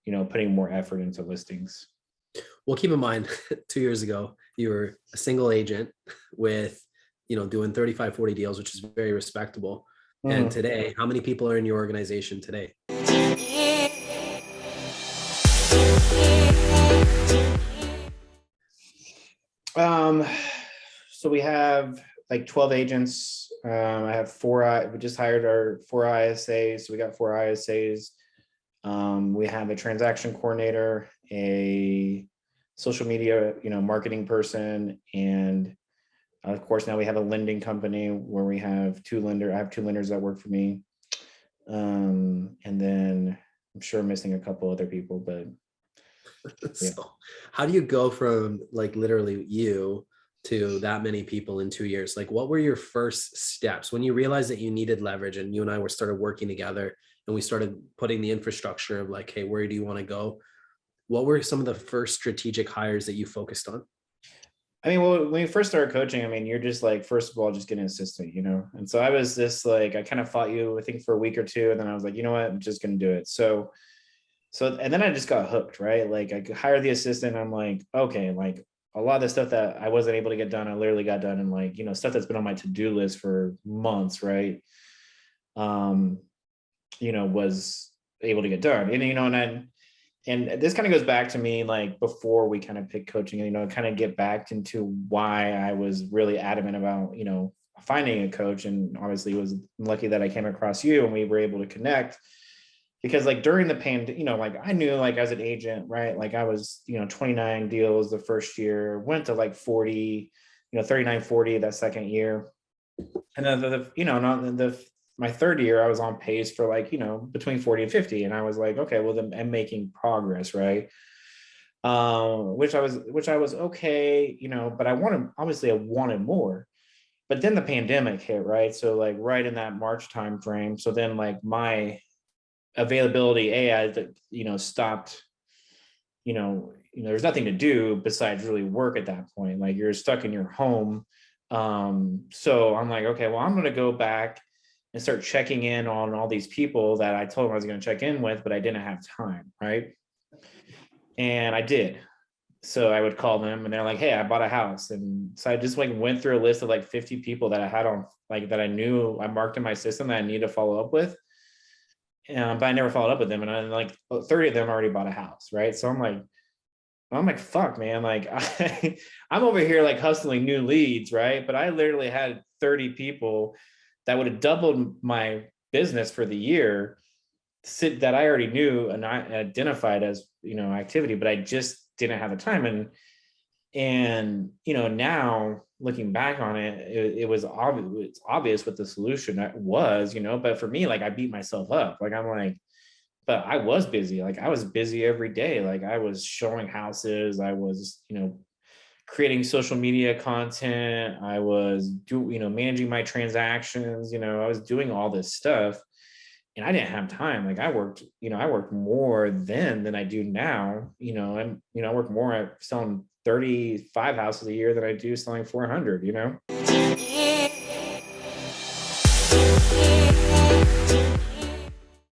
putting more effort into listings. Well, keep in mind, 2 years ago, you were a single agent with, doing 35, 40 deals, which is very respectable. And Mhm. today, how many people are in your organization today? Um, so we have like 12 agents. I have we just hired our 4 ISAs. So we got 4 ISAs. We have a transaction coordinator, a social media, marketing person, and of course now we have a lending company where we have I have 2 lenders that work for me. And then I'm sure I'm missing a couple other people, but yeah. So how do you go from like literally you to that many people in 2 years? Like, what were your first steps when you realized that you needed leverage and you and I were started working together and we started putting the infrastructure of like, hey, where do you want to go? What were some of the first strategic hires that you focused on? I mean, well, when you first started coaching, I mean, you're just like, first of all, just get an assistant, And so I was just like, I kind of fought you, I think, for a week or two. And then I was like, you know what? I'm just going to do it. And then I just got hooked, right? Like I could hire the assistant. I'm like, okay, like a lot of the stuff that I wasn't able to get done, I literally got done. And like, stuff that's been on my to-do list for months, right? Um, was able to get done. And this kind of goes back to me, like before we kind of picked coaching, kind of get back into why I was really adamant about, finding a coach. And obviously it was lucky that I came across you and we were able to connect, because like during the pandemic, like I knew, like as an agent, right? Like I was, 29 deals the first year, went to like 40, 39, 40 that second year. And then my third year, I was on pace for like, between 40 and 50. And I was like, okay, well then I'm making progress, right? Which I was okay, but I wanted more. But then the pandemic hit, right? So like right in that March timeframe. So then like my availability, I stopped, there's nothing to do besides really work at that point. Like you're stuck in your home. So I'm like, okay, well, I'm going to go back and start checking in on all these people that I told them I was going to check in with, but I didn't have time. Right. And I did. So I would call them and they're like, hey, I bought a house. And so I just like went through a list of like 50 people that I had on, like that I knew I marked in my system that I need to follow up with. But I never followed up with them. And I like 30 of them already bought a house. Right. So I'm like, fuck, man. Like I'm over here like hustling new leads. Right. But I literally had 30 people that would have doubled my business for the year that I already knew and I identified as, activity, but I just didn't have the time. And now looking back on it, it was obvious. It's obvious what the solution was, but for me, like I beat myself up. Like I'm like, but I was busy. Like I was busy every day. Like I was showing houses. I was, creating social media content. I was managing my transactions. I was doing all this stuff, and I didn't have time. Like I worked more then than I do now. I work more at selling 35 houses a year than I do selling 400.